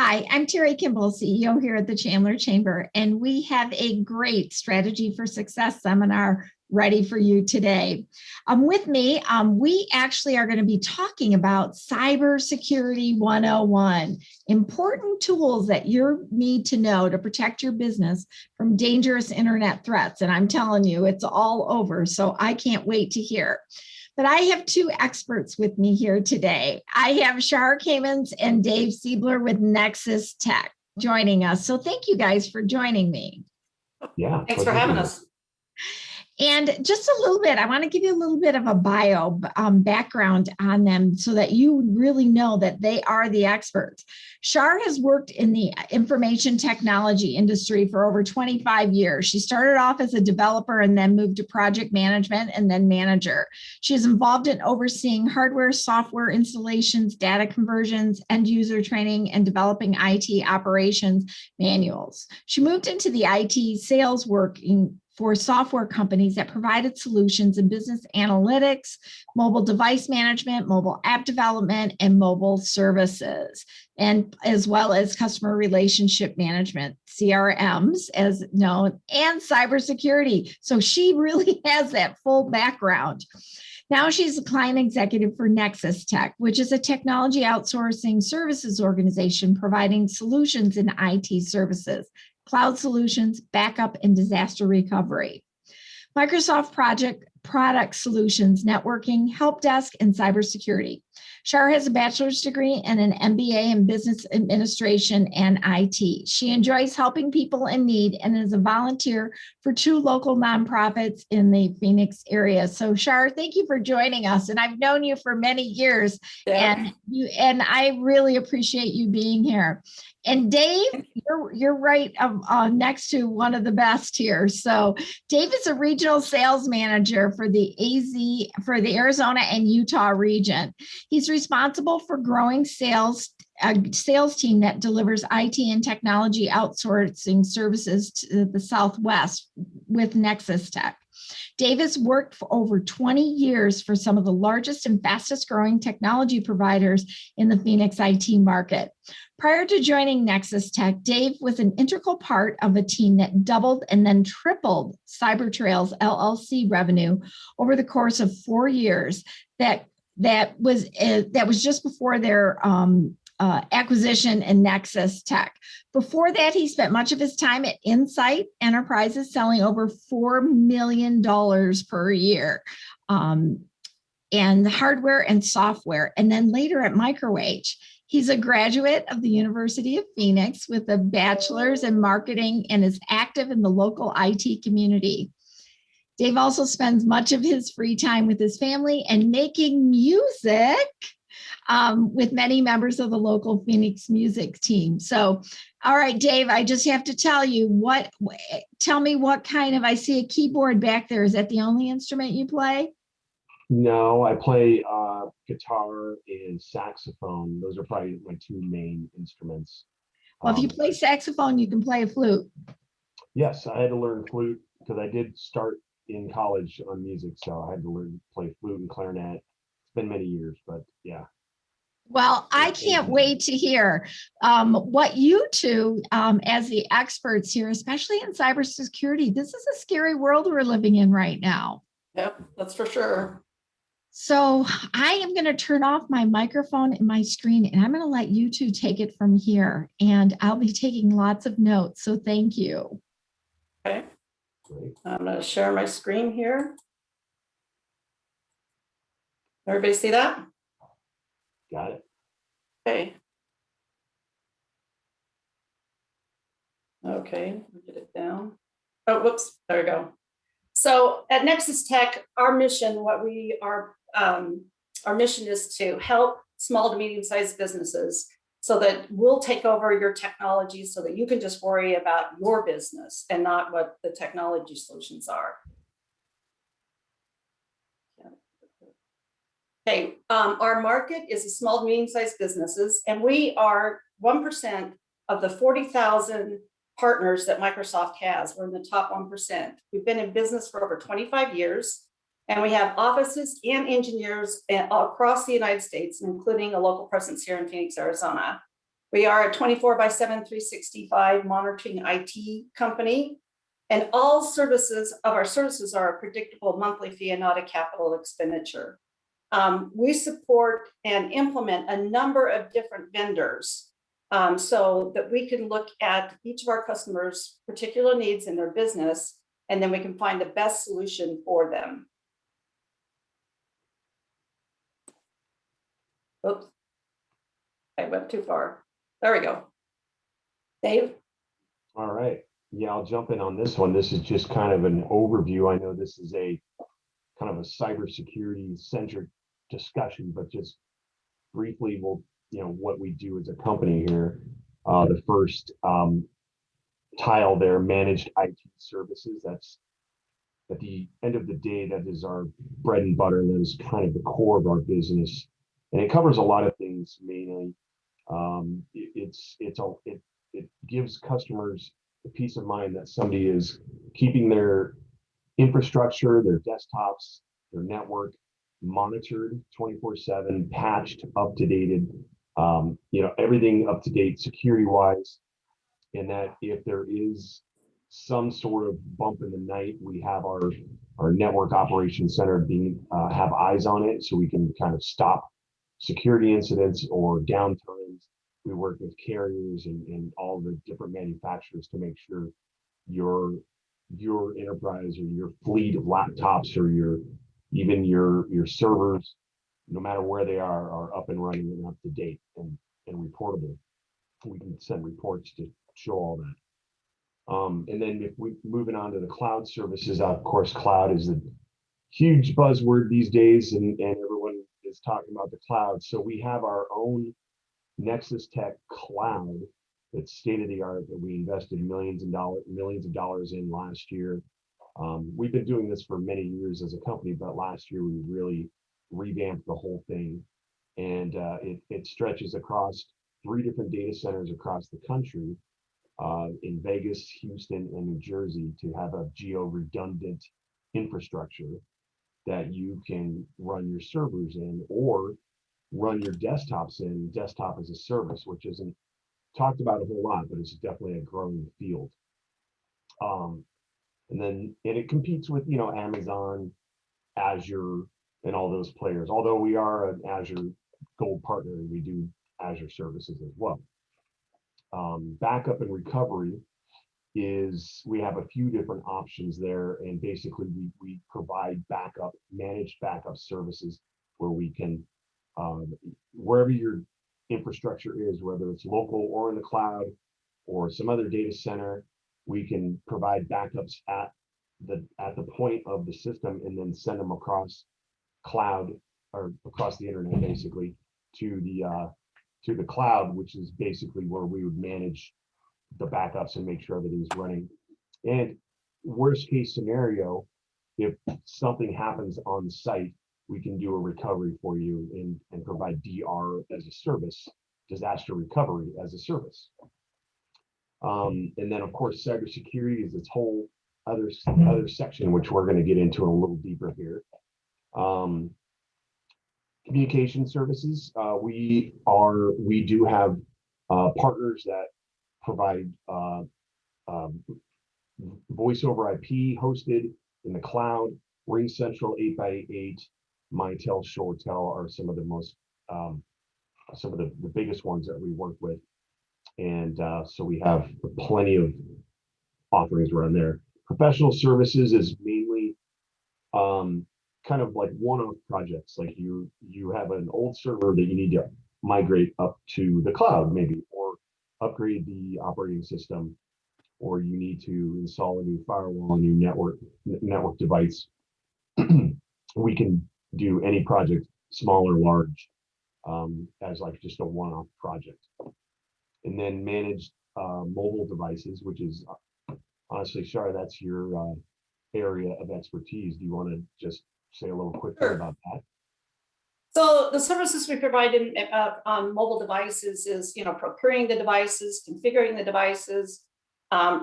Hi, I'm Terry Kimball, CEO here at the Chandler Chamber, and we have a great Strategy for Success seminar ready for you today. With me, we actually are going to be talking about Cybersecurity 101, important tools that you need to know to protect your business from dangerous internet threats. And I'm telling you, it's all over, so I can't wait to hear. But I have two experts with me here today. I have Shar Kamens and Dave Siebler with Nexus Tech joining us. So thank you guys for joining me. Yeah. Thanks for having us. And just a little bit, I want to give you a little bit of a bio background on them so that you really know that they are the experts. Shar has worked in the information technology industry for over 25 years. She started off as a developer and then moved to project management and then manager. She is involved in overseeing hardware, software installations, data conversions, end user training, and developing IT operations manuals. She moved into the IT sales working for software companies that provided solutions in business analytics, mobile device management, mobile app development, and mobile services, and as well as customer relationship management, CRMs as known, and cybersecurity. So she really has that full background. Now she's a client executive for Nexus Tech, which is a technology outsourcing services organization providing solutions in IT services, cloud solutions, backup, and disaster recovery. Microsoft product solutions, networking, help desk, and cybersecurity. Shar has a bachelor's degree and an MBA in business administration and IT. She enjoys helping people in need and is a volunteer for two local nonprofits in the Phoenix area. So Shar, thank you for joining us. And I've known you for many years, and I really appreciate you being here. And Dave, you're right next to one of the best here. So Dave is a regional sales manager for the Arizona and Utah region. He's responsible for growing a sales team that delivers IT and technology outsourcing services to the Southwest with Nexus Tech. Dave has worked for over 20 years for some of the largest and fastest growing technology providers in the Phoenix IT market. Prior to joining Nexus Tech, Dave was an integral part of a team that doubled and then tripled CyberTrail's LLC revenue over the course of 4 years. That was just before their acquisition in Nexus Tech. Before that, he spent much of his time at Insight Enterprises, selling over $4 million per year, and hardware and software. And then later at Microwave. He's a graduate of the University of Phoenix with a bachelor's in marketing and is active in the local IT community. Dave also spends much of his free time with his family and making music with many members of the local Phoenix music team. So, all right, Dave, I just have to tell you tell me what kind of, I see a keyboard back there. Is that the only instrument you play? No, I play guitar and saxophone. Those are probably my two main instruments. Well, if you play saxophone, you can play a flute. Yes, I had to learn flute because I did start in college on music, so I had to learn to play flute and clarinet. It's been many years, but yeah. Well, I can't wait to hear what you two, as the experts here, especially in cybersecurity, this is a scary world we're living in right now. Yep, that's for sure. So I am going to turn off my microphone and my screen, and I'm going to let you two take it from here. And I'll be taking lots of notes. So thank you. Okay. Great. I'm going to share my screen here. Everybody see that? Got it. Okay. Okay, let me get it down. Oh, whoops, there we go. So at Nexus Tech, our mission, our mission is to help small to medium-sized businesses so that we'll take over your technology so that you can just worry about your business and not what the technology solutions are. Okay, our market is the small to medium-sized businesses, and we are 1% of the 40,000 partners that Microsoft has. We're in the top 1%. We've been in business for over 25 years, and we have offices and engineers across the United States, including a local presence here in Phoenix, Arizona. We are a 24/7, 365 monitoring IT company. And all services of our services are a predictable monthly fee and not a capital expenditure. We support and implement a number of different vendors so that we can look at each of our customers' particular needs in their business, and then we can find the best solution for them. Oops, I went too far. There we go. Dave? All right. Yeah, I'll jump in on this one. This is just kind of an overview. I know this is a kind of a cybersecurity centric discussion, but just briefly, what we do as a company here. The first tile there, managed IT services. That's at the end of the day, that is our bread and butter. That is kind of the core of our business, and it covers a lot of things. Mainly, it gives customers the peace of mind that somebody is keeping their infrastructure, their desktops, their network monitored 24/7, patched, up to dated, everything up to date security wise. And that if there is some sort of bump in the night, we have our network operations center have eyes on it, so we can kind of stop security incidents or downtimes. We work with carriers and all the different manufacturers to make sure your enterprise or your fleet of laptops or even your servers, no matter where they are up and running and up to date and reportable. We can send reports to show all that. And then if we moving on to the cloud services, of course, cloud is a huge buzzword these days, and everyone is talking about the cloud. So we have our own Nexus Tech cloud that's state of the art that we invested millions of dollars in last year. We've been doing this for many years as a company, but last year we really revamped the whole thing, and it stretches across 3 different data centers across the country, in Vegas, Houston, and New Jersey, to have a geo-redundant infrastructure that you can run your servers in or run your desktops in, desktop as a service, which isn't talked about a whole lot, but it's definitely a growing field. And it competes with, Amazon, Azure, and all those players. Although we are an Azure Gold partner, and we do Azure services as well. Backup and recovery is, we have a few different options there, and basically we provide managed backup services where we can, wherever your infrastructure is, whether it's local or in the cloud or some other data center, we can provide backups at the point of the system and then send them across cloud or across the internet, basically to the cloud, which is basically where we would manage the backups and make sure everything's running. And worst case scenario, if something happens on site, we can do a recovery for you and provide DR as a service, disaster recovery as a service. And then of course, cybersecurity is its whole other section, which we're going to get into a little deeper here. Communication services. We do have partners that provide voice over IP hosted in the cloud. Ring Central, 8x8, Mitel, ShoreTel are some of the most some of the biggest ones that we work with, and so we have plenty of offerings around there. Professional services is mainly kind of like one-off projects, like you have an old server that you need to migrate up to the cloud, maybe, or upgrade the operating system, or you need to install a new firewall, a new network device. We can do any project, small or large, as like just a one-off project. And then managed mobile devices, which is honestly, Shar, that's your area of expertise. Do you want to just say a little quick bit about that? So the services we provide on mobile devices is, procuring the devices, configuring the devices,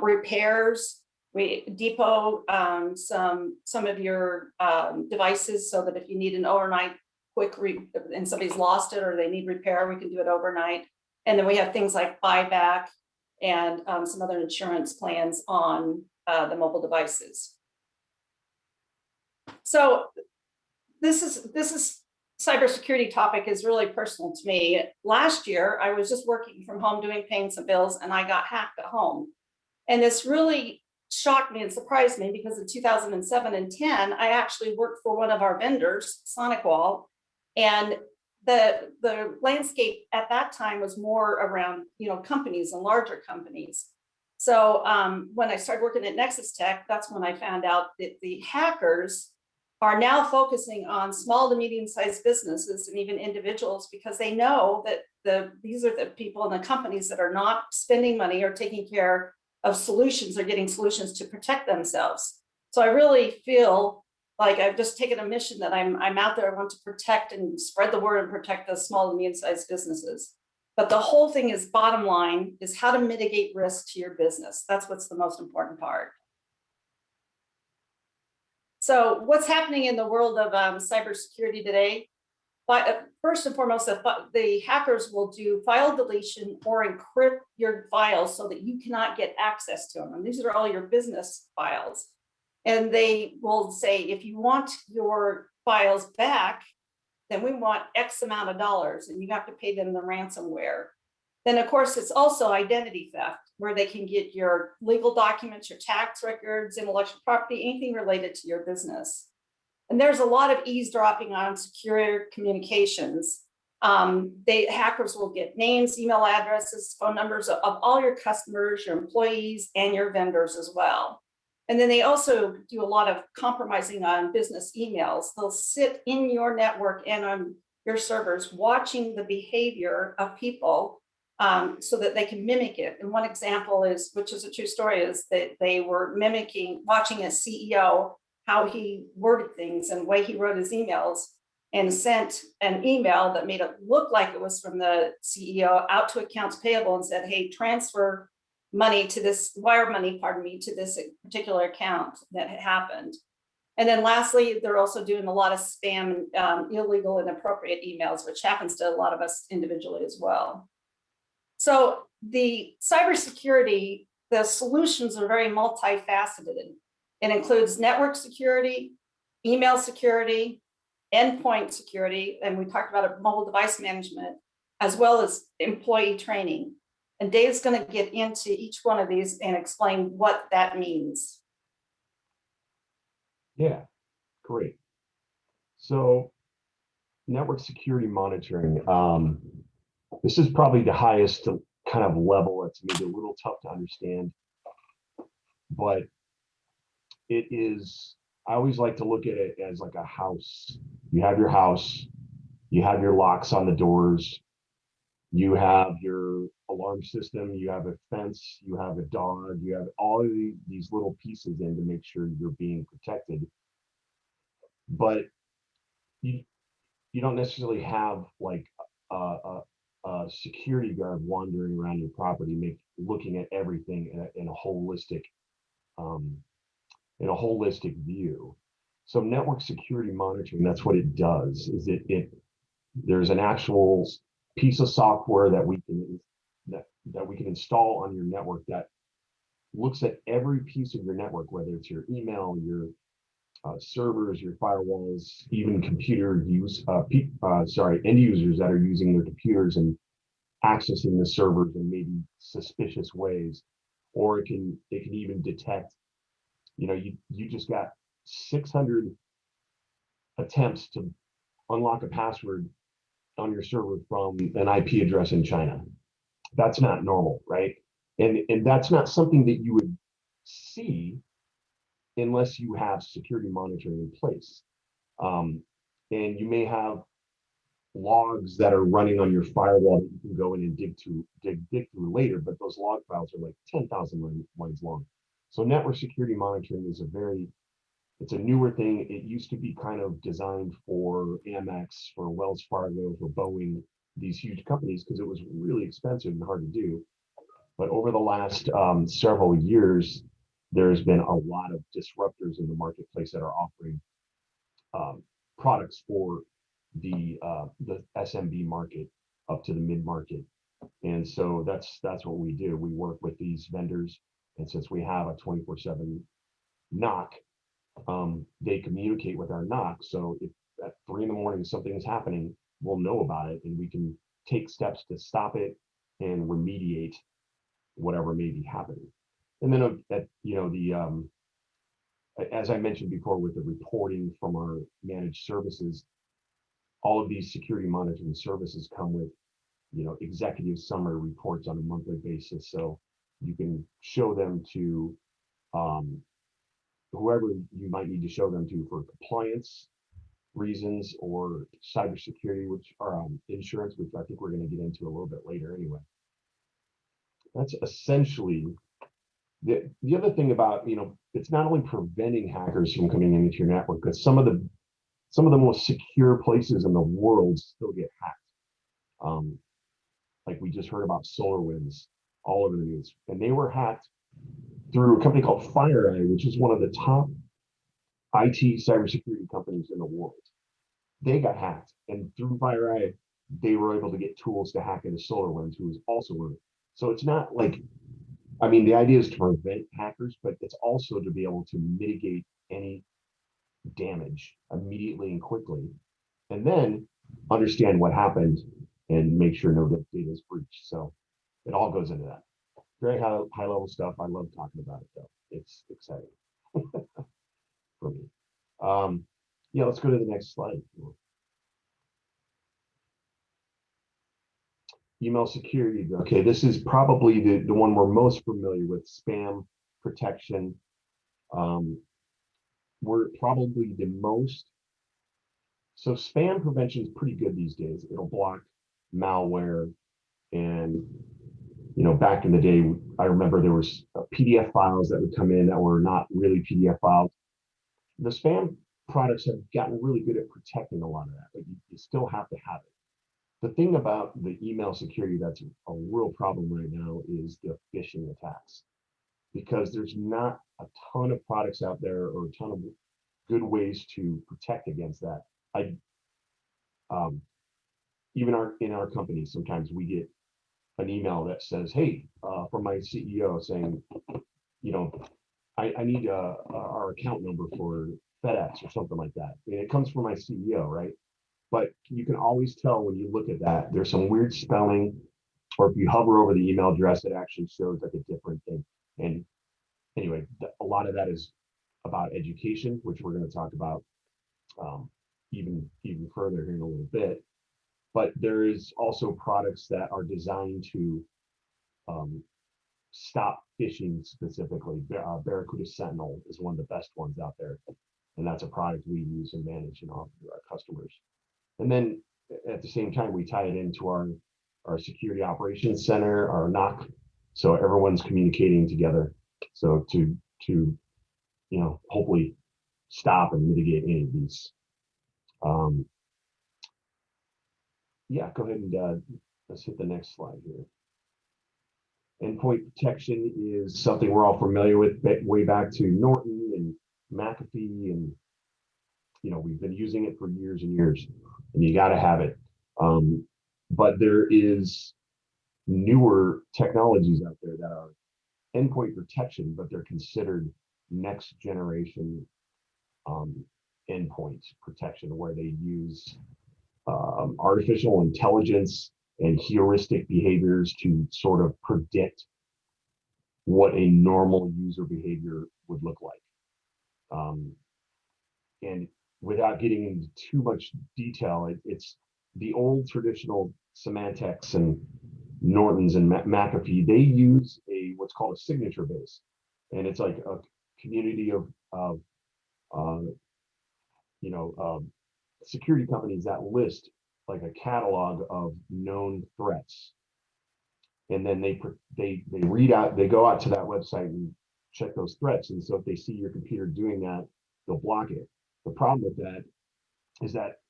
repairs. We depot some of your devices so that if you need an overnight quick and somebody's lost it or they need repair, we can do it overnight. And then we have things like buyback and some other insurance plans on the mobile devices. So this is cybersecurity topic is really personal to me. Last year, I was just working from home doing paying some bills, and I got hacked at home. And this really shocked me and surprised me because in 2007 and 10, I actually worked for one of our vendors, SonicWall, and the landscape at that time was more around, you know, companies and larger companies. So when I started working at Nexus Tech, that's when I found out that the hackers are now focusing on small to medium-sized businesses and even individuals because they know that these are the people in the companies that are not spending money or taking care of solutions or getting solutions to protect themselves. So I really feel like I've just taken a mission that I'm out there. I want to protect and spread the word and protect the small and medium-sized businesses. But the whole thing is, bottom line is how to mitigate risk to your business. That's what's the most important part. So what's happening in the world of cybersecurity today? First and foremost, the hackers will do file deletion or encrypt your files so that you cannot get access to them. And these are all your business files. And they will say, if you want your files back, then we want X amount of dollars, and you have to pay them the ransomware. Then, of course, it's also identity theft, where they can get your legal documents, your tax records, intellectual property, anything related to your business. And there's a lot of eavesdropping on secure communications. Hackers will get names, email addresses, phone numbers of all your customers, your employees, and your vendors as well. And then they also do a lot of compromising on business emails. They'll sit in your network and on your servers watching the behavior of people so that they can mimic it. And one example is, which is a true story, is that they were watching a CEO, how he worded things and the way he wrote his emails, and sent an email that made it look like it was from the CEO out to accounts payable and said, hey, transfer money to this, wire money, pardon me, to this particular account that had happened. And then lastly, they're also doing a lot of spam, illegal, inappropriate emails, which happens to a lot of us individually as well. So the cybersecurity, the solutions are very multifaceted. It includes network security, email security, endpoint security, and we talked about mobile device management, as well as employee training. And Dave's going to get into each one of these and explain what that means. Yeah, great. So network security monitoring. This is probably the highest kind of level. It's maybe a little tough to understand, but it is, I always like to look at it as like a house. You have your house, you have your locks on the doors, you have your alarm system, you have a fence, you have a dog, you have all of these little pieces in to make sure you're being protected. But you don't necessarily have like a security guard wandering around your property, looking at everything in a holistic view. So network security monitoring, that's what it does. Is there's an actual piece of software that we can install on your network that looks at every piece of your network, whether it's your email, your servers, your firewalls, even computer end users that are using their computers and accessing the servers in maybe suspicious ways, or it can even detect, you just got 600 attempts to unlock a password on your server from an IP address in China. That's not normal, right? And that's not something that you would see unless you have security monitoring in place. And you may have logs that are running on your firewall that you can go in and dig through later, but those log files are like 10,000 lines long. So network security monitoring is it's a newer thing. It used to be kind of designed for Amex, for Wells Fargo, for Boeing, these huge companies, because it was really expensive and hard to do. But over the last several years, there's been a lot of disruptors in the marketplace that are offering products for the SMB market up to the mid market. And so that's what we do. We work with these vendors, and since we have a 24/7 knock, they communicate with our knock. So if at 3 in the morning something is happening, we'll know about it, and we can take steps to stop it and remediate whatever may be happening. And then as I mentioned before, with the reporting from our managed services, all of these security monitoring services come with executive summary reports on a monthly basis. So you can show them to um, whoever you might need to show them to for compliance reasons or cybersecurity, which are insurance, which I think we're going to get into a little bit later anyway. That's essentially the other thing about, it's not only preventing hackers from coming into your network, because some of the most secure places in the world still get hacked. Like we just heard about SolarWinds all over the news, and they were hacked through a company called FireEye, which is one of the top IT cybersecurity companies in the world. They got hacked, and through FireEye, they were able to get tools to hack into SolarWinds, who was also one. So it's not like, the idea is to prevent hackers, but it's also to be able to mitigate any damage immediately and quickly, and then understand what happened and make sure no data is breached. So it all goes into that. Very high level stuff. I love talking about it though. It's exciting for me. Yeah, let's go to the next slide. Email security. Okay, this is probably the one we're most familiar with, spam protection. We're probably the most. So spam prevention is pretty good these days. It'll block malware. And back in the day, I remember there was PDF files that would come in that were not really PDF files. The spam products have gotten really good at protecting a lot of that, but you still have to have it. The thing about the email security that's a real problem right now is the phishing attacks, because there's not a ton of products out there or a ton of good ways to protect against that. Even in our company, sometimes we get an email that says, "Hey, from my CEO saying, I need our account number for FedEx or something like that." And it comes from my CEO, right? But you can always tell when you look at that, there's some weird spelling, or if you hover over the email address, it actually shows like a different thing. And anyway, a lot of that is about education, which we're going to talk about even further here in a little bit. But there is also products that are designed to stop phishing specifically. Barracuda Sentinel is one of the best ones out there, and that's a product we use and manage and offer to our customers. And then at the same time, we tie it into our security operations center, our NOC, so everyone's communicating together. So to hopefully stop and mitigate any of these. Yeah, go ahead and let's hit the next slide here. Endpoint protection is something we're all familiar with, way back to Norton and McAfee, and we've been using it for years and years, and you got to have it. But there is newer technologies out there that are endpoint protection, but they're considered next generation endpoint protection, where they use artificial intelligence and heuristic behaviors to sort of predict what a normal user behavior would look like. And without getting into too much detail, it's the old traditional Symantec's and Norton's and McAfee. They use what's called a signature base, and it's like a community of security companies that list like a catalog of known threats, and then they read out, they go out to that website and check those threats. And so if they see your computer doing that, they'll block it. The problem with that is that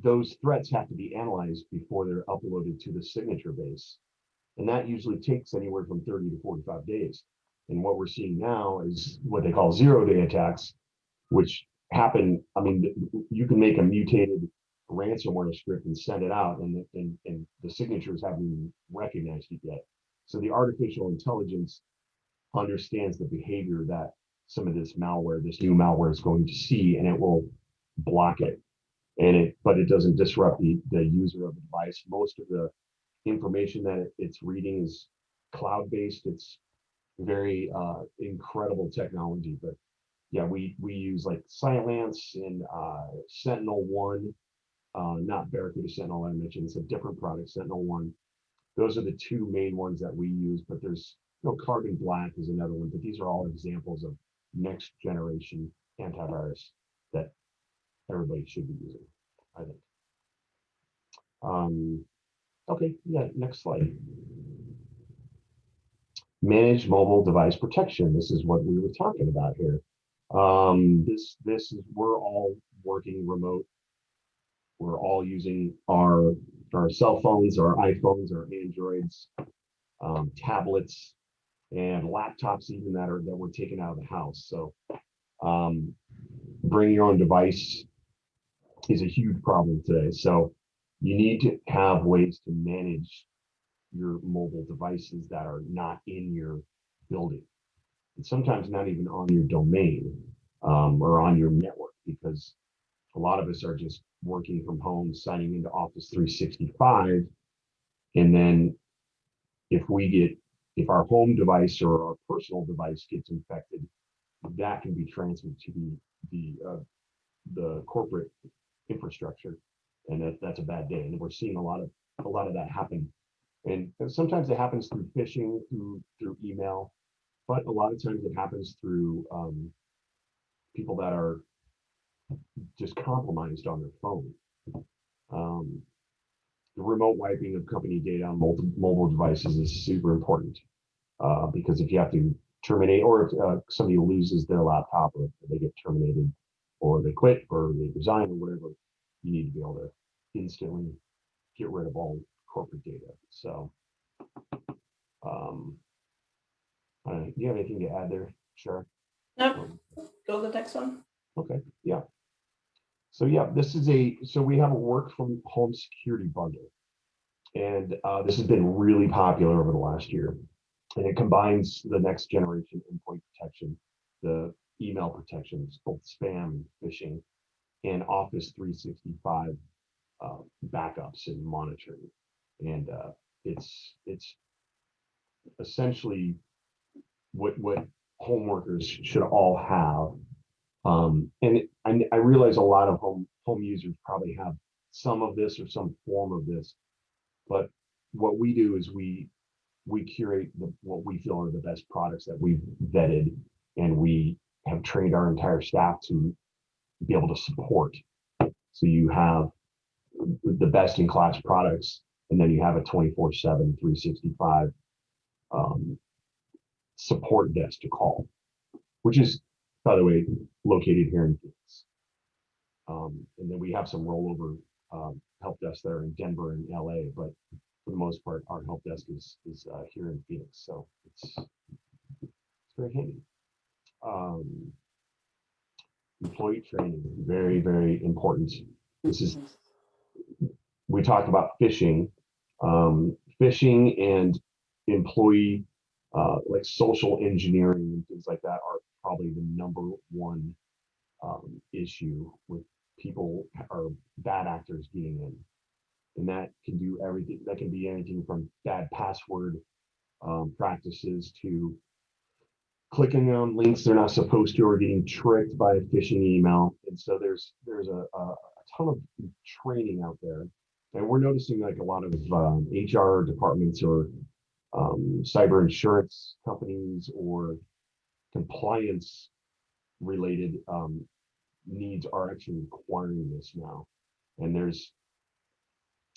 those threats have to be analyzed before they're uploaded to the signature base, and that usually takes anywhere from 30 to 45 days. And what we're seeing now is what they call 0-day attacks, which happen. You can make a mutated ransomware script and send it out, and the signatures haven't even recognized it yet. So the artificial intelligence understands the behavior that some of this malware, this new malware, is going to see, and it will block it. But it doesn't disrupt the user of the device. Most of the information that it's reading is cloud-based. It's very incredible technology. But yeah, we use like Cylance and Sentinel-1, not Barracuda Sentinel I mentioned. It's a different product, Sentinel-1. Those are the two main ones that we use, but there's Carbon Black is another one, but these are all examples of next generation antivirus that everybody should be using, I think. Okay, yeah, next slide. Manage mobile device protection. This is what we were talking about here. This is, we're all working remote. We're all using our cell phones, our iPhones, our Androids, tablets, and laptops even that we're taking out of the house. So bring your own device is a huge problem today. So you need to have ways to manage your mobile devices that are not in your building, and sometimes not even on your domain or on your network, because a lot of us are just working from home, signing into Office 365, and then if our home device or our personal device gets infected, that can be transferred to the corporate infrastructure, and that's a bad day. And we're seeing a lot of that happen. And sometimes it happens through phishing, through email, but a lot of times it happens through people that are just compromised on their phone. The remote wiping of company data on mobile devices is super important, because if you have to terminate, or if somebody loses their laptop, or they get terminated, or they quit, or they resign, or whatever, you need to be able to instantly get rid of all corporate data. So, do you have anything to add there? Sure. No, go to the next one. Okay, yeah. So yeah, so we have a work from home security bundle. And this has been really popular over the last year. And it combines the next generation endpoint protection, the email protections, both spam and phishing, and Office 365 backups and monitoring. And it's essentially what home workers should all have. I realize a lot of home users probably have some of this or some form of this, but what we do is we curate what we feel are the best products that we've vetted, and we have trained our entire staff to be able to support. So you have the best in class products, and then you have a 24/7, 365 support desk to call, which is, by the way, located here in Phoenix. And then we have some rollover help desks there in Denver and LA, but for the most part, our help desk is here in Phoenix, so it's very handy. Employee training, very, very important. We talked about phishing, and employee like social engineering and things like that are probably the number one issue with people or bad actors getting in. And that can do everything. That can be anything from bad password practices to clicking on links they're not supposed to, or getting tricked by a phishing email. And so there's a ton of training out there, and we're noticing like a lot of HR departments or cyber insurance companies or compliance related needs are actually requiring this now. And there's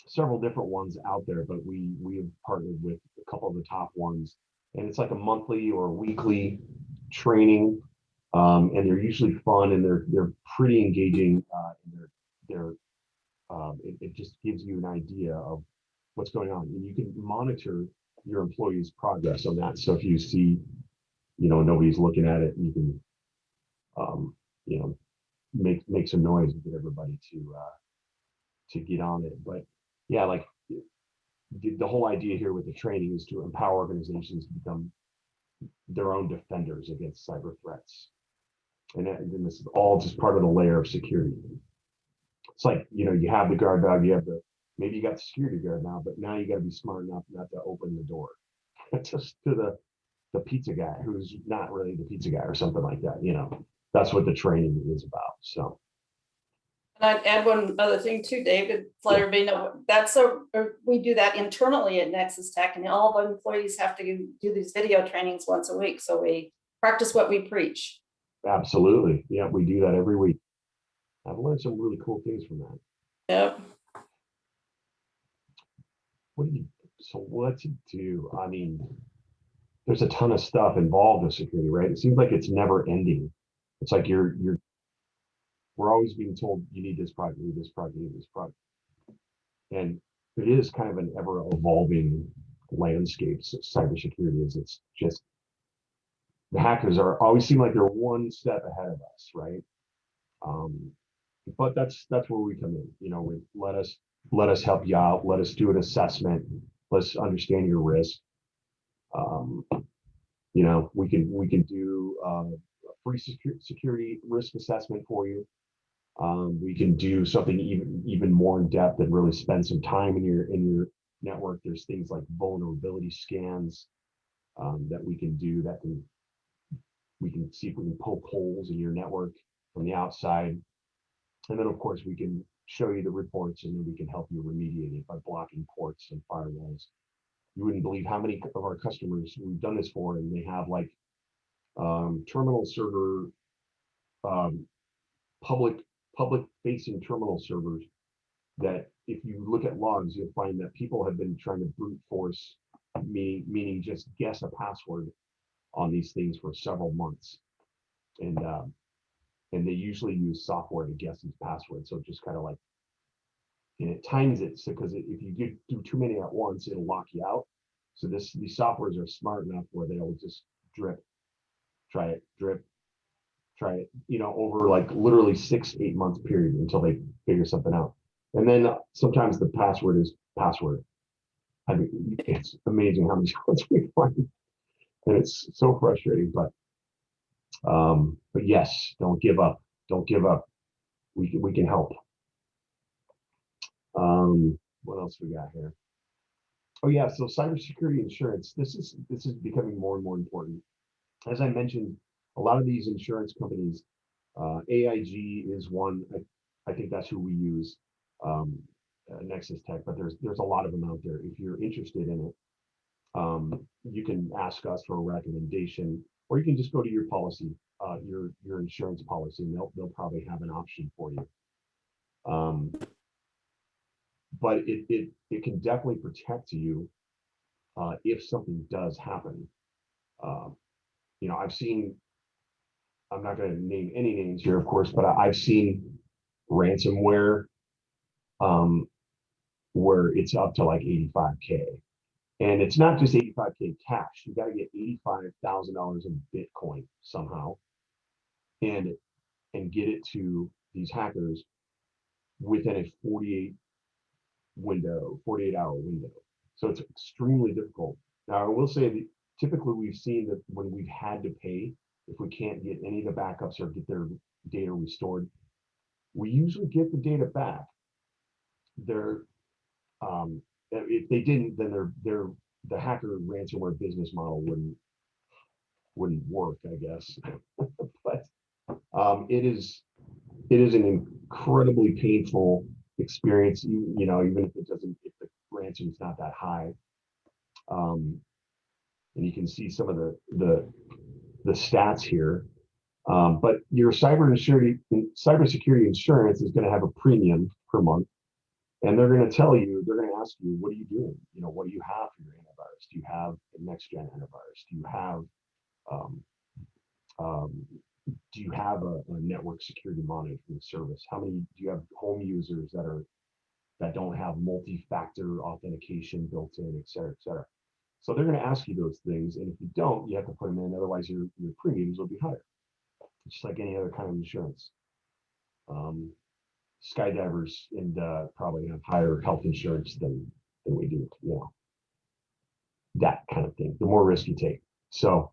several different ones out there, but we have partnered with a couple of the top ones, and it's like a monthly or weekly training, and they're usually fun, and they're pretty engaging. It just gives you an idea of what's going on, and you can monitor your employees' progress on that. So if you see, nobody's looking at it, you can, make some noise and get everybody get on it. But yeah, like the whole idea here with the training is to empower organizations to become their own defenders against cyber threats. And this is all just part of the layer of security. It's like, you have the guard dog, maybe you got the security guard now, but now you got to be smart enough not to open the door just to the pizza guy who's not really the pizza guy or something like that. That's what the training is about. So. And I'd add one other thing too, David, let everybody know we do that internally at Nexus Tech, and all the employees have to do these video trainings once a week. So we practice what we preach. Absolutely. Yeah, we do that every week. I've learned some really cool things from that. Yep. What to do? I mean, there's a ton of stuff involved in security, right? It seems like it's never ending. It's like we're always being told you need this product, you need this product, you need this product. And it is kind of an ever evolving landscape. So cybersecurity is, it's just, the hackers always seem like they're one step ahead of us, right? But that's where we come in. Let us help you out. Let us do an assessment. Let's understand your risk. We can do a free security risk assessment for you. We can do something even more in depth and really spend some time in your network. There's things like vulnerability scans that we can do we can see if we can poke holes in your network from the outside. And then of course we can show you the reports, and then we can help you remediate it by blocking ports and firewalls. You wouldn't believe how many of our customers we've done this for, and they have like terminal server, public facing terminal servers that if you look at logs, you'll find that people have been trying to brute force, meaning just guess a password on these things for several months. And they usually use software to guess these passwords. So just kind of like, and it times it, so because if you do too many at once, it'll lock you out. So these softwares are smart enough where they'll just drip, try it, over like literally 6-8 month period until they figure something out. And then sometimes the password is password. I mean, it's amazing how many times we find, and it's so frustrating. But yes, don't give up. Don't give up. We can help. What else we got here? Oh yeah, so cybersecurity insurance. This is becoming more and more important. As I mentioned, a lot of these insurance companies, AIG is one. I think that's who we use, Nexus Tech. But there's a lot of them out there. If you're interested in it, you can ask us for a recommendation, or you can just go to your policy, your insurance policy, and they'll probably have an option for you. But it can definitely protect you if something does happen. I've seen, I'm not going to name any names here, of course, but I've seen ransomware where it's up to like 85K. And it's not just 85K cash. You got to get $85,000 of Bitcoin somehow and get it to these hackers within a 48-hour window. So it's extremely difficult. Now, I will say that typically we've seen that when we've had to pay, if we can't get any of the backups or get their data restored, we usually get the data back. If they didn't, then the hacker ransomware business model wouldn't work, I guess. But it is an incredibly painful experience. Even if if the ransom's not that high. And you can see some of the stats here. But your cybersecurity insurance is going to have a premium per month, and they're going to ask you, what are you doing? What do you have for your antivirus? Do you have a next gen antivirus? Do you have a network security monitoring service? How many do you have home users that don't have multi-factor authentication built in, et cetera, et cetera? So they're going to ask you those things, and if you don't, you have to put them in. Otherwise, your premiums will be higher, just like any other kind of insurance. skydivers and probably have higher health insurance than we do, you know, that kind of thing. The more risk you take. So,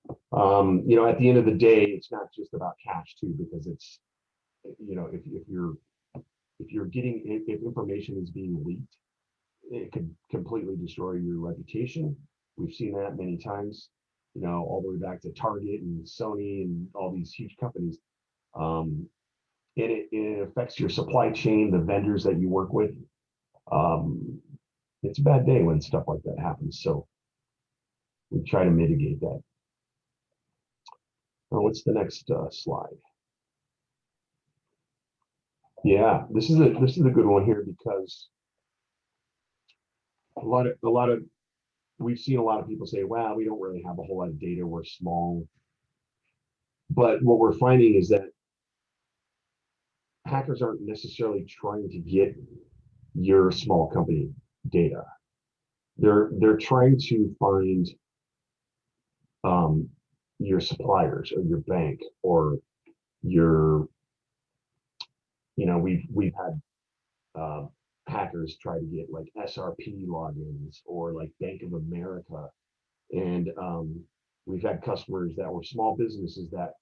you know, at the end of the day, it's not just about cash too, because it's, you know, if you're getting, if information is being leaked, it could completely destroy your reputation. We've seen that many times, you know, all the way back to Target and Sony and all these huge companies. It affects your supply chain, the vendors that you work with. It's a bad day when stuff like that happens. So we try to mitigate that. Now, what's the next slide? Yeah, this is a good one here because a lot of we've seen a lot of people say, "Wow, we don't really have a whole lot of data. We're small." But what we're finding is that hackers aren't necessarily trying to get your small company data. They're trying to find your suppliers or your bank or your, you know, we've had hackers try to get like SRP logins or like Bank of America, and we've had customers that were small businesses that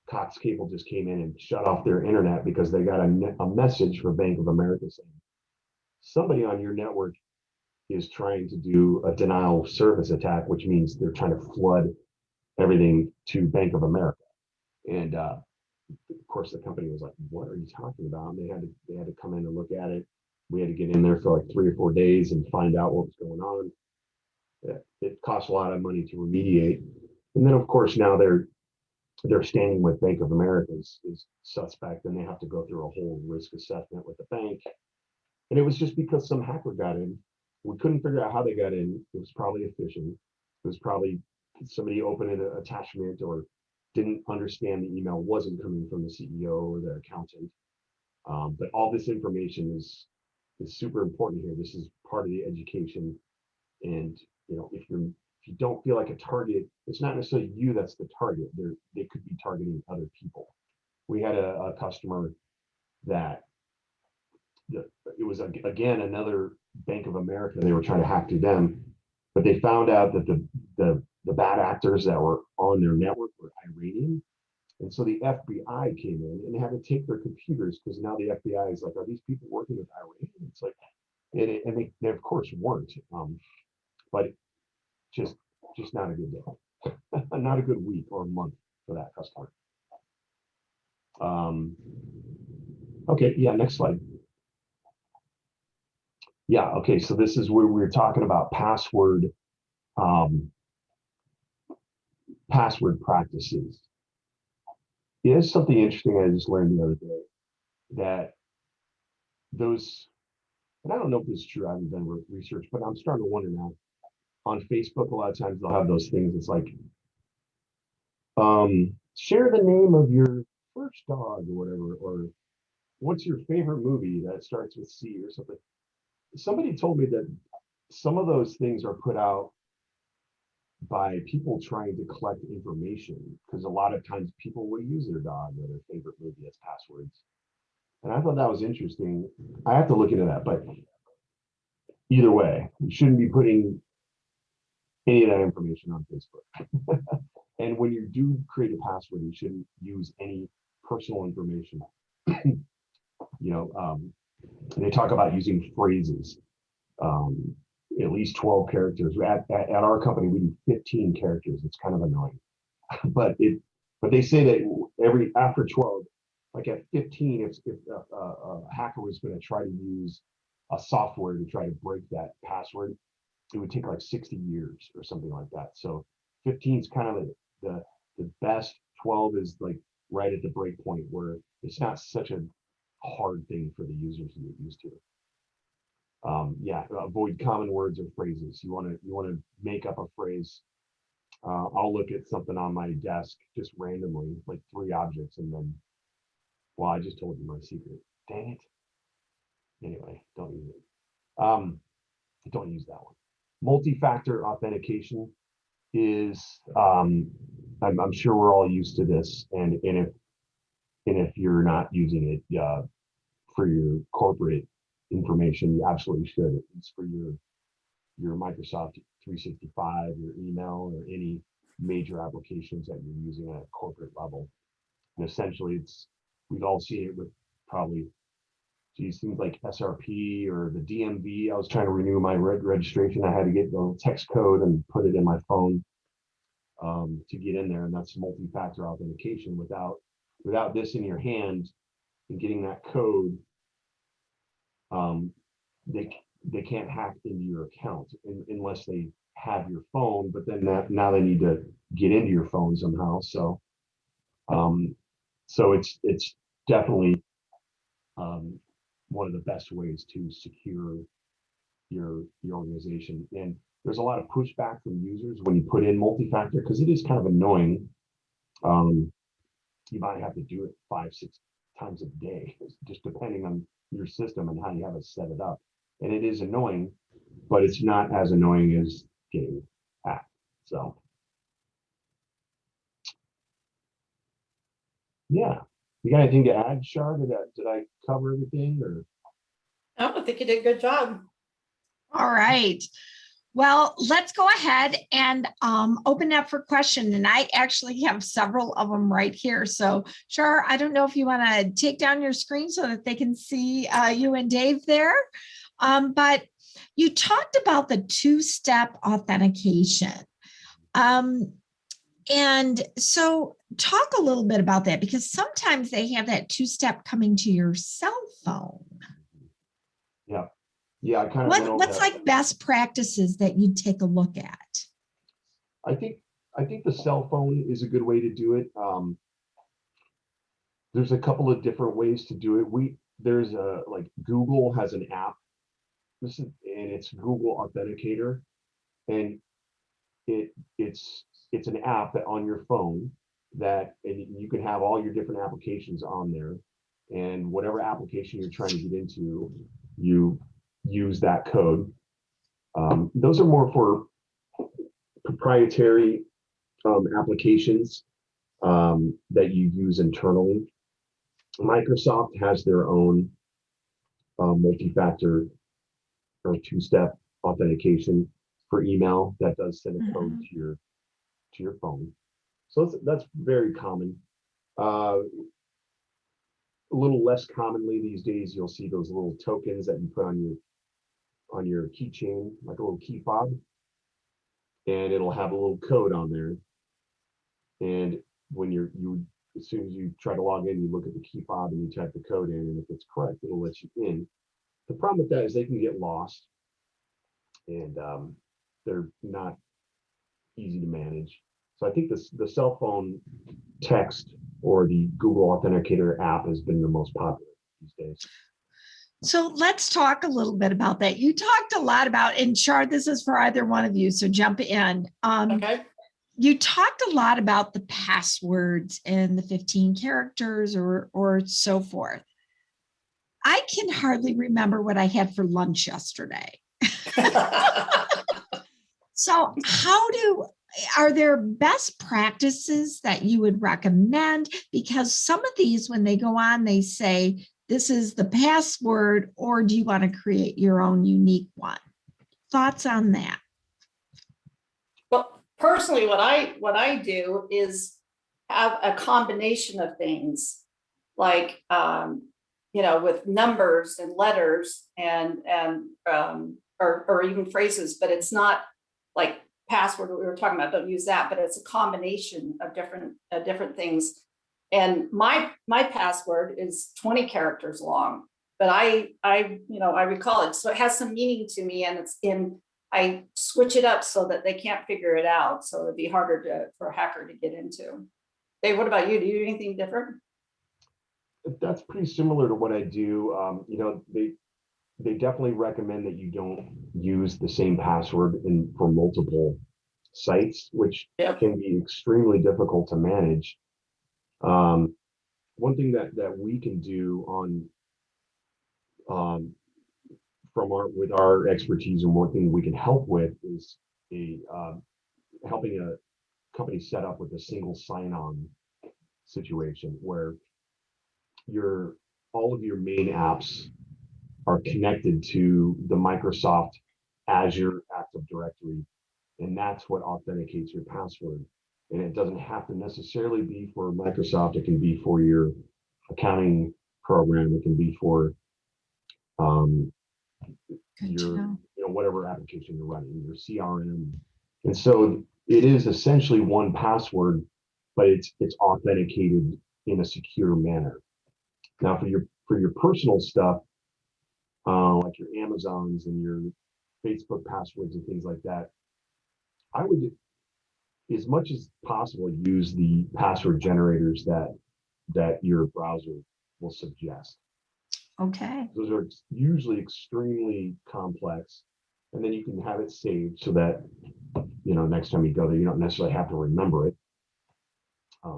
Cox Cable just came in and shut off their internet because they got a message from Bank of America saying somebody on your network is trying to do a denial of service attack, which means they're trying to flood everything to Bank of America. And of course, the company was like, "What are you talking about?" And they had to come in and look at it. We had to get in there for like 3 or 4 days and find out what was going on. It cost a lot of money to remediate. And then, of course, now they're standing with Bank of America is suspect, and they have to go through a whole risk assessment with the bank. And it was just because some hacker got in. We couldn't figure out how they got in. It was probably a phishing. It was probably somebody opened an attachment or didn't understand the email wasn't coming from the CEO or the accountant. But all this information is super important here. This is part of the education. And you know, if you don't feel like a target, it's not necessarily you that's the target. They could be targeting other people. We had a customer that it was again another Bank of America. They were trying to hack to them, but they found out that the bad actors that were on their network were Iranian. And so the FBI came in and had to take their computers because now the FBI is like, are these people working with Iran? It's like, and they of course weren't, but just not a good day, not a good week or month for that customer. Okay, yeah, next slide. Yeah, okay, so this is where we're talking about password practices. Here's something interesting I just learned the other day, that those, and I don't know if this is true, I haven't done research, but I'm starting to wonder now. On Facebook, a lot of times they'll have those things. It's like, share the name of your first dog or whatever, or what's your favorite movie that starts with C or something. Somebody told me that some of those things are put out by people trying to collect information, because a lot of times people will use their dog or their favorite movie as passwords. And I thought that was interesting. I have to look into that, but either way, you shouldn't be putting any of that information on Facebook. And when you do create a password, you shouldn't use any personal information. You know, they talk about using phrases, at least 12 characters. At our company, we do 15 characters. It's kind of annoying, but they say that after 12, like at 15, if a hacker was going to try to use a software to try to break that password, it would take like 60 years or something like that. So 15 is kind of the best. 12 is like right at the break point where it's not such a hard thing for the users to get used to. Yeah, avoid common words or phrases. You want to make up a phrase. I'll look at something on my desk just randomly, like 3 objects, and then, well, I just told you my secret. Dang it. Anyway, don't use it. Don't use that one. Multi-factor authentication is, I'm sure we're all used to this, and if you're not using it, for your corporate information, you absolutely should. It's for your Microsoft 365, your email, or any major applications that you're using at a corporate level. And essentially, we've all seen it with probably, geez, things like SRP or the DMV. I was trying to renew my registration. I had to get the text code and put it in my phone to get in there, and that's multi-factor authentication. Without this in your hand and getting that code, they can't hack into your account unless they have your phone. But then now they need to get into your phone somehow. So it's definitely one of the best ways to secure your organization. And there's a lot of pushback from users when you put in multi-factor, because it is kind of annoying. You might have to do it 5-6 times a day, just depending on your system and how you have it set it up. And it is annoying, but it's not as annoying as getting hacked. So yeah, you got anything to add, Shar? Did I cover everything, or? I think you did a good job. All right. Well, let's go ahead and open up for question. And I actually have several of them right here. So, Shar, I don't know if you want to take down your screen so that they can see you and Dave there. But you talked about the two-step authentication. And so talk a little bit about that, because sometimes they have that two-step coming to your cell phone. Yeah, I kind of went over what's that. like best practices that you'd take a look at? I think the cell phone is a good way to do it. There's a couple of different ways to do it. There's like Google has an app. And it's Google Authenticator, and it's an app that on your phone and you can have all your different applications on there, and whatever application you're trying to get into, you use that code. Those are more for proprietary applications that you use internally. Microsoft has their own multi-factor or two-step authentication for email that does send a code to your phone. So that's very common. A little less commonly these days, you'll see those little tokens that you put on your keychain, like a little key fob, and it'll have a little code on there. And when as soon as you try to log in, you look at the key fob and you type the code in, and if it's correct, it'll let you in. The problem with that is they can get lost, and they're not easy to manage. So I think the cell phone text or the Google Authenticator app has been the most popular these days. So let's talk a little bit about that. You talked a lot about, and Shar, this is for either one of you, so jump in. Okay. You talked a lot about the passwords and the 15 characters or so forth. I can hardly remember what I had for lunch yesterday. So are there best practices that you would recommend? Because some of these, when they go on, they say, this is the password, or do you want to create your own unique one? Thoughts on that? Well, personally, what I do is have a combination of things, like with numbers and letters and or even phrases, but it's not like password we were talking about. Don't use that, but it's a combination of different things. And my password is 20 characters long, but I recall it, so it has some meaning to me, and I switch it up so that they can't figure it out. So it'd be harder for a hacker to get into. Dave, what about you? Do you do anything different? That's pretty similar to what I do. They definitely recommend that you don't use the same password for multiple sites, which can be extremely difficult to manage. One thing that we can do with our expertise, and one thing we can help with is helping a company set up with a single sign-on situation where all of your main apps are connected to the Microsoft Azure Active Directory, and that's what authenticates your password. And it doesn't have to necessarily be for Microsoft. It can be for your accounting program. It can be for Good to your, know. whatever application you're running, your CRM. And so it is essentially one password, but it's authenticated in a secure manner. Now for your personal stuff, like your Amazons and your Facebook passwords and things like that, I would, as much as possible, use the password generators that your browser will suggest. Okay. Those are usually extremely complex, and then you can have it saved so that next time you go there, you don't necessarily have to remember it. I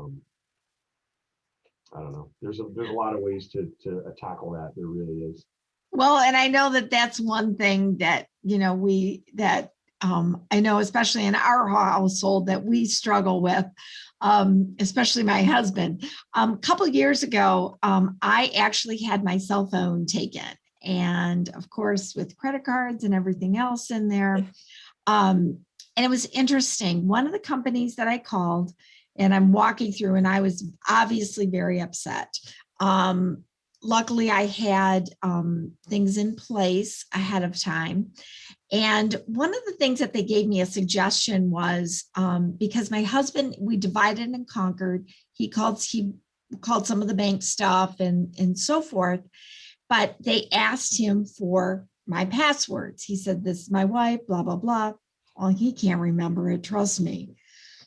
don't know. There's a lot of ways to tackle that. There really is. Well, and I know that that's one thing that, I know, especially in our household, that we struggle with, especially my husband. A couple of years ago, I actually had my cell phone taken. And of course, with credit cards and everything else in there. And it was interesting. One of the companies that I called, and I'm walking through, and I was obviously very upset. Luckily, I had things in place ahead of time. And one of the things that they gave me a suggestion was, because my husband, we divided and conquered. He called some of the bank stuff and so forth, but they asked him for my passwords. He said, "This is my wife, blah, blah, blah." Well, he can't remember it, trust me.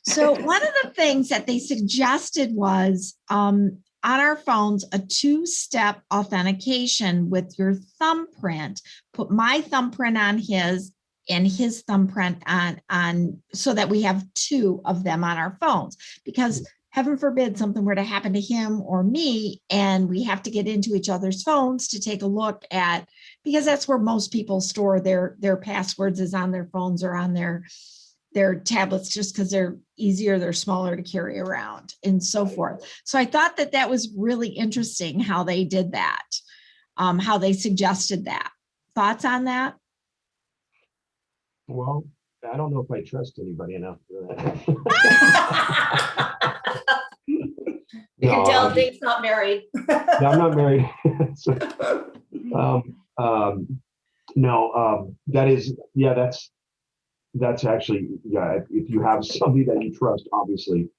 So one of the things that they suggested was, on our phones, a two-step authentication with your thumbprint. Put my thumbprint on his and his thumbprint on so that we have two of them on our phones, because heaven forbid something were to happen to him or me and we have to get into each other's phones to take a look at, because that's where most people store their passwords, is on their phones or on their tablets, just because they're easier, they're smaller to carry around and so forth. So I thought that was really interesting how they did that, how they suggested that. Thoughts on that? Well, I don't know if I trust anybody enough for that. You can tell I'm Dave's not married. No, I'm not married. So, that is, that's actually, if you have somebody that you trust, obviously,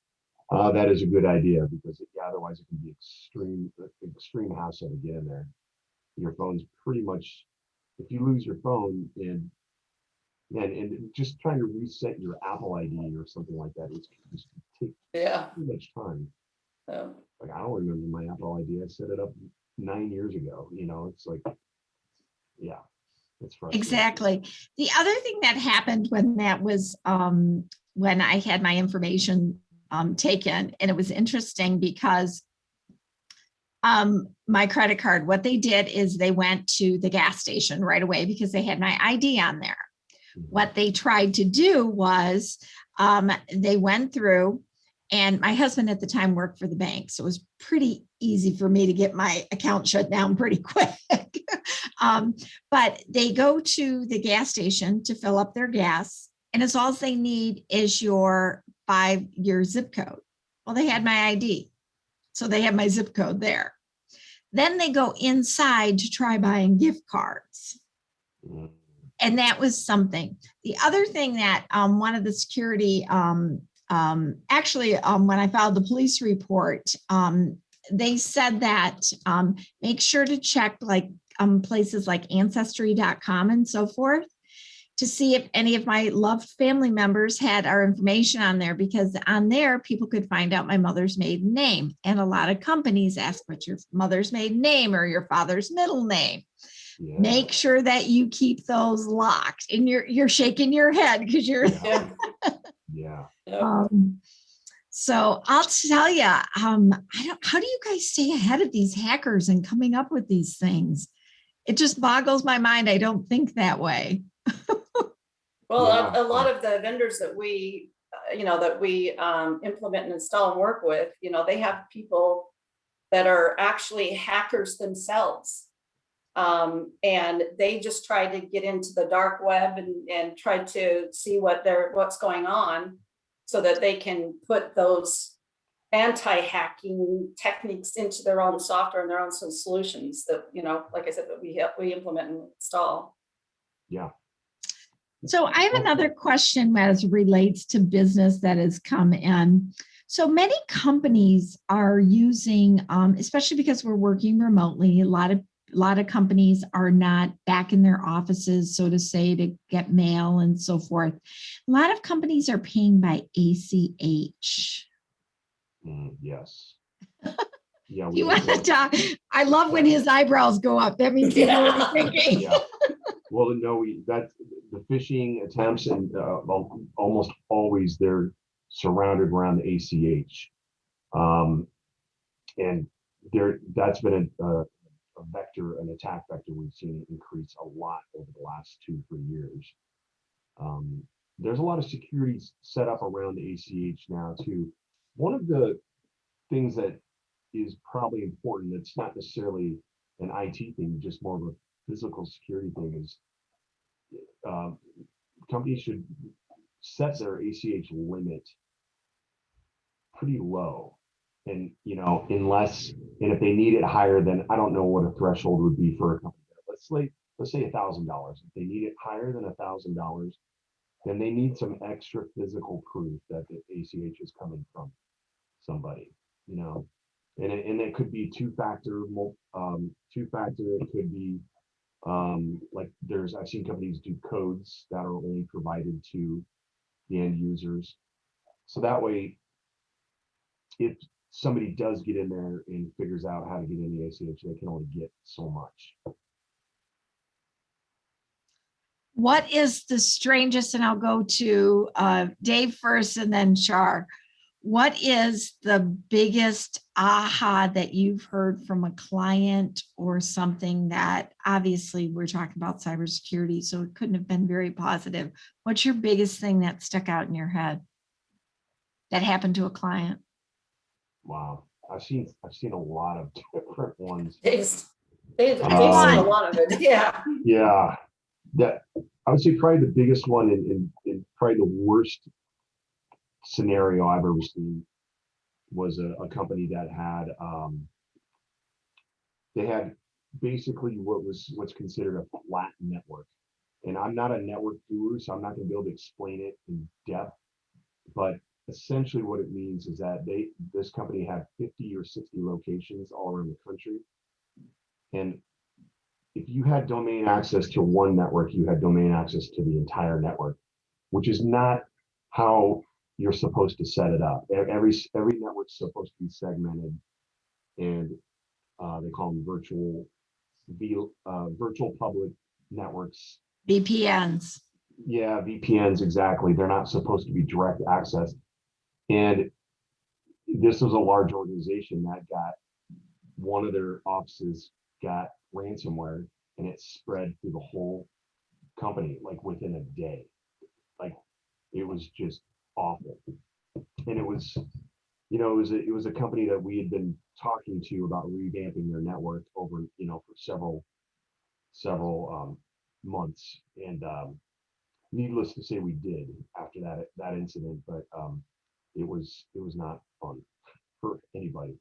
that is a good idea, because otherwise it can be extreme hassle to get in there. Your phone's pretty much, if you lose your phone and just trying to reset your Apple ID or something like that, it's just take too much time. Like, I don't remember my Apple ID. I set it up 9 years ago. It's like, it's frustrating. Exactly. The other thing that happened when that was, when I had my information taken, and it was interesting because my credit card, what they did is they went to the gas station right away because they had my ID on there. What they tried to do was, they went through, and my husband at the time worked for the bank, so it was pretty easy for me to get my account shut down pretty quick. But they go to the gas station to fill up their gas, and it's all they need is your 5-year zip code. Well, they had my ID, so they have my zip code there. Then they go inside to try buying gift cards. And that was something. The other thing that one of the security, actually, when I filed the police report, they said that make sure to check like places like ancestry.com and so forth to see if any of my loved family members had our information on there, because on there people could find out my mother's maiden name. And a lot of companies ask what's your mother's maiden name or your father's middle name. Yeah. Make sure that you keep those locked. And you're shaking your head because you're so I'll tell you, how do you guys stay ahead of these hackers and coming up with these things? It just boggles my mind. I don't think that way. Well, a lot of the vendors that we implement and install and work with, they have people that are actually hackers themselves. And they just try to get into the dark web and try to see what's going on so that they can put those anti-hacking techniques into their own software and their own solutions that, like I said, that we implement and install. Yeah. So I have another question as relates to business that has come in. So many companies are using, especially because we're working remotely, a lot of companies are not back in their offices, so to say, to get mail and so forth. A lot of companies are paying by ACH. Yes. Yeah. You want to talk? I love when his eyebrows go up. That means you know what I'm thinking. Yeah. Well, no, that's the phishing attempts, and almost always they're surrounded around the ACH, and that's been a vector, an attack vector we've seen increase a lot over the last 2-3 years. There's a lot of security set up around the ACH now too. One of the things that is probably important, that's not necessarily an IT thing, just more of a physical security thing, is companies should set their ACH limit pretty low. And, unless, and if they need it higher, then I don't know what a threshold would be for a company. Let's say $1,000. If they need it higher than $1,000, then they need some extra physical proof that the ACH is coming from somebody, and it could be two-factor. It could be like I've seen companies do codes that are only provided to the end users. So that way, if somebody does get in there and figures out how to get in the ACH, they can only get so much. What is the strangest, and I'll go to Dave first and then Shar. What is the biggest aha that you've heard from a client or something that, obviously we're talking about cybersecurity, so it couldn't have been very positive. What's your biggest thing that stuck out in your head that happened to a client? Wow, I've seen a lot of different ones. They've seen a lot of it. Yeah. Yeah, that I would say probably the biggest one and probably the worst scenario I've ever seen was a company that had they had basically what's considered a flat network. And I'm not a network guru, so I'm not going to be able to explain it in depth. But essentially what it means is that this company had 50 or 60 locations all around the country. And if you had domain access to one network, you had domain access to the entire network, which is not how you're supposed to set it up. Every network's supposed to be segmented, and they call them virtual public networks. VPNs. Yeah, VPNs, exactly. They're not supposed to be direct access. And this was a large organization that got one of their offices got ransomware, and it spread through the whole company like within a day. Like it was just awful. And it was a company that we had been talking to about revamping their network over, for several months. And needless to say, we did after that incident, but it was not fun for anybody.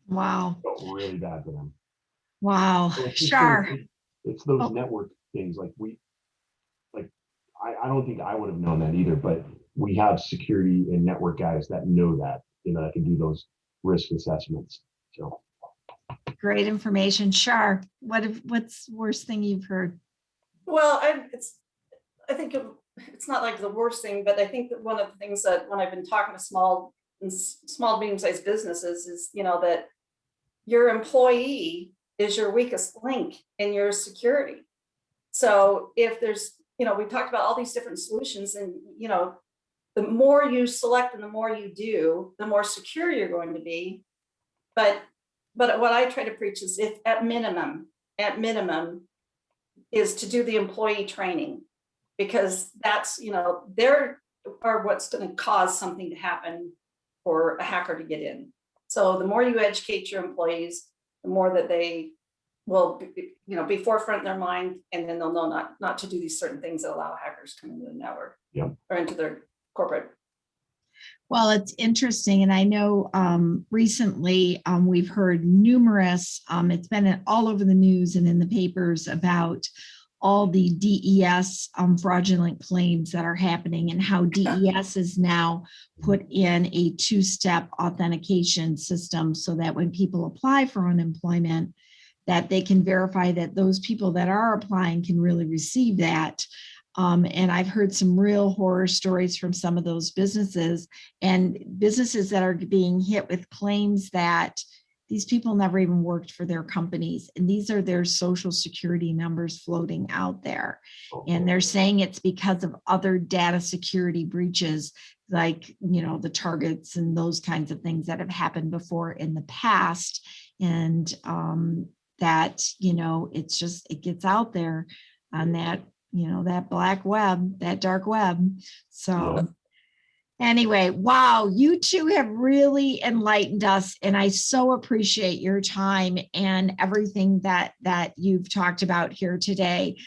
Wow. Felt really bad for them. Wow. So Shar. it's those network things. I don't think I would have known that either, but we have security and network guys that know that, that can do those risk assessments. So Great information. Shar, what's the worst thing you've heard? Well, I think it's not like the worst thing, but I think that one of the things that when I've been talking to small, medium-sized businesses is, that your employee is your weakest link in your security. So if there's, we talked about all these different solutions, and, the more you select and the more you do, the more secure you're going to be. But what I try to preach is, if at minimum is to do the employee training, because that's, there are what's going to cause something to happen for a hacker to get in. So the more you educate your employees, the more that they will be forefront in their mind, and then they'll know not to do these certain things that allow hackers come into the network or into their corporate. Well, it's interesting. And I know recently we've heard numerous, it's been all over the news and in the papers about all the DES fraudulent claims that are happening, and how DES is now put in a two-step authentication system so that when people apply for unemployment, that they can verify that those people that are applying can really receive that. And I've heard some real horror stories from some of those businesses, and businesses that are being hit with claims that these people never even worked for their companies, and these are their social security numbers floating out there. And they're saying it's because of other data security breaches, like, the targets and those kinds of things that have happened before in the past. And that, it gets out there on that, that black web, that dark web. So anyway, wow, you two have really enlightened us, and I so appreciate your time and everything that you've talked about here today.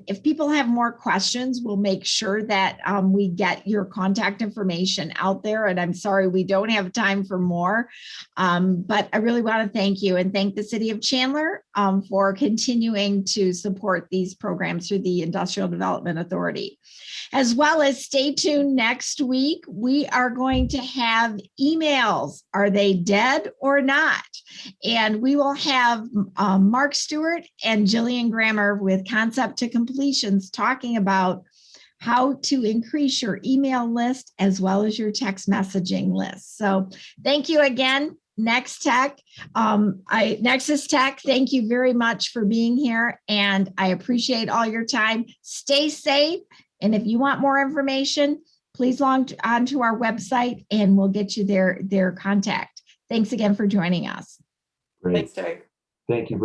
If people have more questions, we'll make sure that we get your contact information out there, and I'm sorry we don't have time for more, but I really want to thank you and thank the City of Chandler for continuing to support these programs through the Industrial Development Authority. As well as stay tuned next week, we are going to have emails. Are they dead or not? And we will have Mark Stewart and Jillian Grammer with Concept to Completions talking about how to increase your email list as well as your text messaging list. So thank you again, Nexus Tech. Thank you very much for being here, and I appreciate all your time. Stay safe. And if you want more information, please log on to our website and we'll get you their contact. Thanks again for joining us. Great. Thanks, Terry. Thank you.